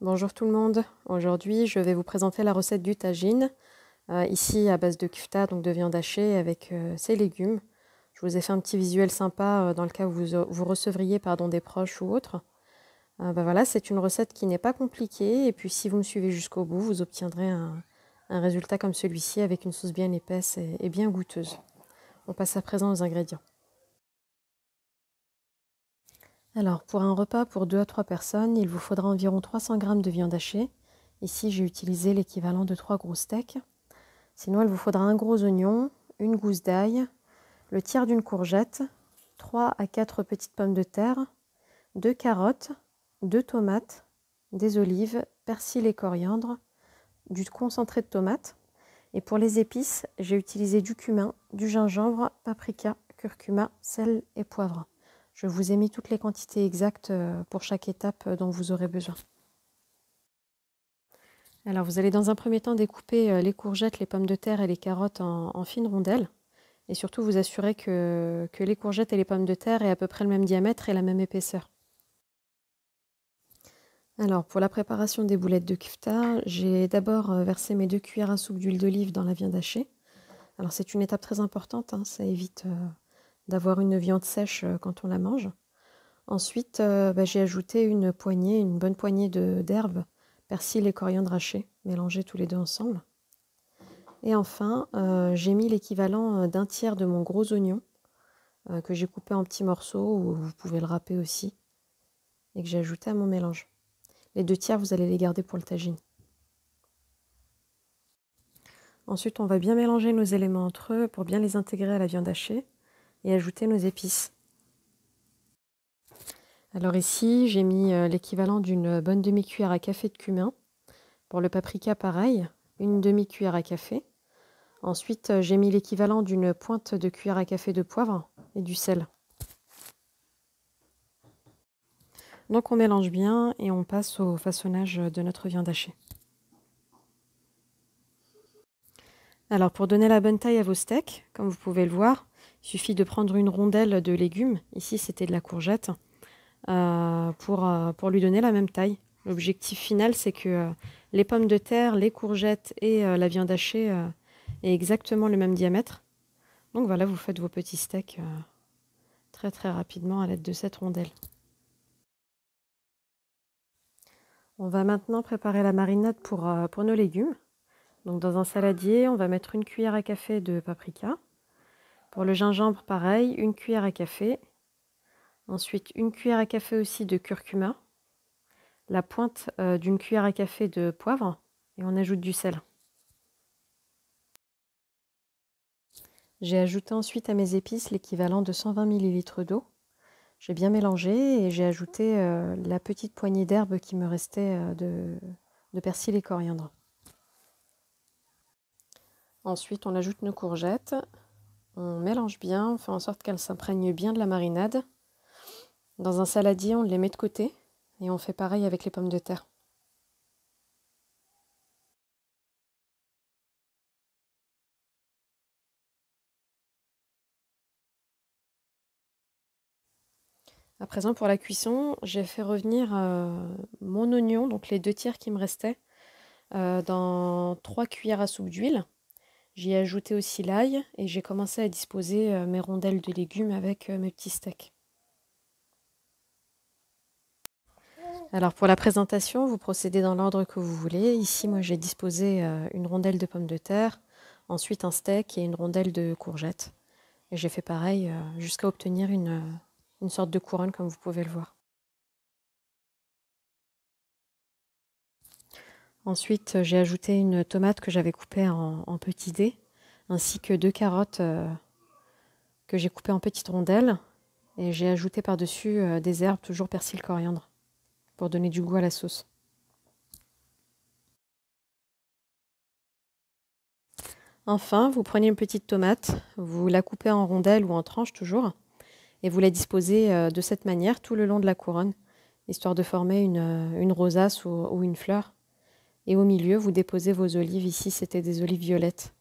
Bonjour tout le monde, aujourd'hui je vais vous présenter la recette du tagine, ici à base de kufta, donc de viande hachée avec ses légumes. Je vous ai fait un petit visuel sympa dans le cas où vous recevriez des proches ou autres. Voilà, c'est une recette qui n'est pas compliquée et puis si vous me suivez jusqu'au bout, vous obtiendrez un résultat comme celui-ci avec une sauce bien épaisse et bien goûteuse. On passe à présent aux ingrédients. Alors, pour un repas pour 2 à 3 personnes, il vous faudra environ 300 g de viande hachée. Ici, j'ai utilisé l'équivalent de 3 gros steaks. Sinon, il vous faudra un gros oignon, une gousse d'ail, le tiers d'une courgette, 3 à 4 petites pommes de terre, 2 carottes, 2 tomates, des olives, persil et coriandre, du concentré de tomate. Et pour les épices, j'ai utilisé du cumin, du gingembre, paprika, curcuma, sel et poivre. Je vous ai mis toutes les quantités exactes pour chaque étape dont vous aurez besoin. Alors vous allez dans un premier temps découper les courgettes, les pommes de terre et les carottes en fines rondelles. Et surtout vous assurer que les courgettes et les pommes de terre aient à peu près le même diamètre et la même épaisseur. Alors pour la préparation des boulettes de kufta, j'ai d'abord versé mes 2 cuillères à soupe d'huile d'olive dans la viande hachée. Alors c'est une étape très importante, hein, ça évite d'avoir une viande sèche quand on la mange. Ensuite, j'ai ajouté une bonne poignée d'herbes, persil et coriandre haché, mélangés tous les deux ensemble. Et enfin, j'ai mis l'équivalent d'un tiers de mon gros oignon, que j'ai coupé en petits morceaux, ou vous pouvez le râper aussi, et que j'ai ajouté à mon mélange. Les 2 tiers, vous allez les garder pour le tagine. Ensuite, on va bien mélanger nos éléments entre eux pour bien les intégrer à la viande hachée et ajouter nos épices. Alors ici, j'ai mis l'équivalent d'une bonne demi-cuillère à café de cumin. Pour le paprika, pareil, une demi-cuillère à café. Ensuite, j'ai mis l'équivalent d'une pointe de cuillère à café de poivre et du sel. Donc on mélange bien et on passe au façonnage de notre viande hachée. Alors pour donner la bonne taille à vos steaks, comme vous pouvez le voir, il suffit de prendre une rondelle de légumes, ici c'était de la courgette, pour lui donner la même taille. L'objectif final, c'est que les pommes de terre, les courgettes et la viande hachée aient exactement le même diamètre. Donc voilà, vous faites vos petits steaks très très rapidement à l'aide de cette rondelle. On va maintenant préparer la marinade pour nos légumes. Donc dans un saladier, on va mettre une cuillère à café de paprika. Pour le gingembre, pareil, une cuillère à café. Ensuite, une cuillère à café aussi de curcuma. La pointe d'une cuillère à café de poivre. Et on ajoute du sel. J'ai ajouté ensuite à mes épices l'équivalent de 120 ml d'eau. J'ai bien mélangé et j'ai ajouté la petite poignée d'herbes qui me restait de persil et coriandre. Ensuite, on ajoute nos courgettes. On mélange bien, on fait en sorte qu'elles s'imprègnent bien de la marinade. Dans un saladier, on les met de côté et on fait pareil avec les pommes de terre. À présent, pour la cuisson, j'ai fait revenir mon oignon, donc les 2 tiers qui me restaient, dans 3 cuillères à soupe d'huile. J'y ai ajouté aussi l'ail et j'ai commencé à disposer mes rondelles de légumes avec mes petits steaks. Alors pour la présentation, vous procédez dans l'ordre que vous voulez. Ici, moi j'ai disposé une rondelle de pommes de terre, ensuite un steak et une rondelle de courgettes. Et j'ai fait pareil jusqu'à obtenir une sorte de couronne comme vous pouvez le voir. Ensuite, j'ai ajouté une tomate que j'avais coupée en petits dés, ainsi que 2 carottes que j'ai coupées en petites rondelles. Et j'ai ajouté par-dessus des herbes, toujours persil coriandre, pour donner du goût à la sauce. Enfin, vous prenez une petite tomate, vous la coupez en rondelles ou en tranches toujours, et vous la disposez de cette manière tout le long de la couronne, histoire de former une rosace ou une fleur. Et au milieu, vous déposez vos olives. Ici, c'était des olives violettes.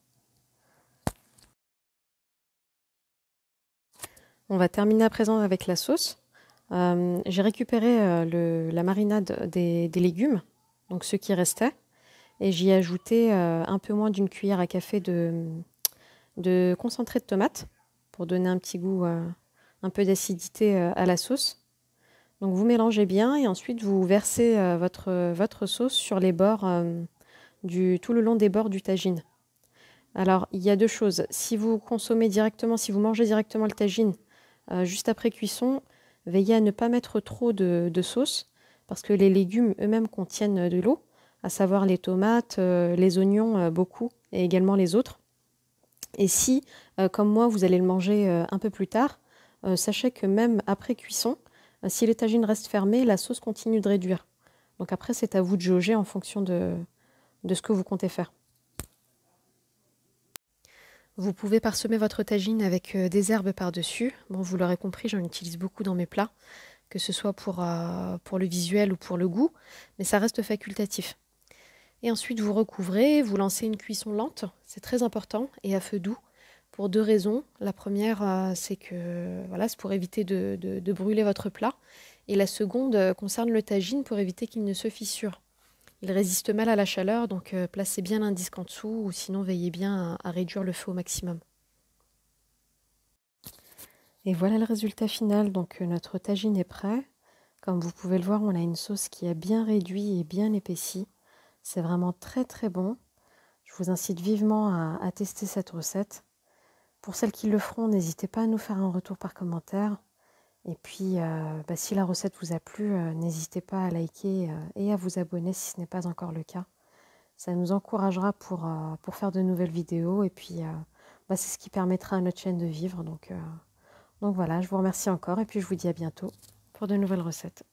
On va terminer à présent avec la sauce. J'ai récupéré la marinade des légumes donc ceux qui restaient. Et j'y ai ajouté un peu moins d'une cuillère à café de concentré de tomate pour donner un petit goût, un peu d'acidité à la sauce. Donc vous mélangez bien et ensuite vous versez votre sauce sur les bords, tout le long des bords du tagine. Alors il y a deux choses. Si vous consommez directement, si vous mangez directement le tagine juste après cuisson, veillez à ne pas mettre trop de sauce parce que les légumes eux-mêmes contiennent de l'eau, à savoir les tomates, les oignons beaucoup et également les autres. Et si, comme moi, vous allez le manger un peu plus tard, sachez que même après cuisson, si les tagines restent fermées, la sauce continue de réduire. Donc après, c'est à vous de jauger en fonction de ce que vous comptez faire. Vous pouvez parsemer votre tagine avec des herbes par-dessus. Bon, vous l'aurez compris, j'en utilise beaucoup dans mes plats, que ce soit pour le visuel ou pour le goût, mais ça reste facultatif. Et ensuite, vous recouvrez, vous lancez une cuisson lente, c'est très important, et à feu doux, pour deux raisons. La première, c'est que voilà, c'est pour éviter de brûler votre plat. Et la seconde concerne le tagine pour éviter qu'il ne se fissure. Il résiste mal à la chaleur, donc placez bien l'indice en dessous, ou sinon veillez bien à réduire le feu au maximum. Et voilà le résultat final, donc notre tagine est prêt. Comme vous pouvez le voir, on a une sauce qui a bien réduit et bien épaissi. C'est vraiment très très bon. Je vous incite vivement à tester cette recette. Pour celles qui le feront, n'hésitez pas à nous faire un retour par commentaire. Et puis, si la recette vous a plu, n'hésitez pas à liker et à vous abonner si ce n'est pas encore le cas. Ça nous encouragera pour faire de nouvelles vidéos. Et puis, c'est ce qui permettra à notre chaîne de vivre. Donc voilà, je vous remercie encore et puis je vous dis à bientôt pour de nouvelles recettes.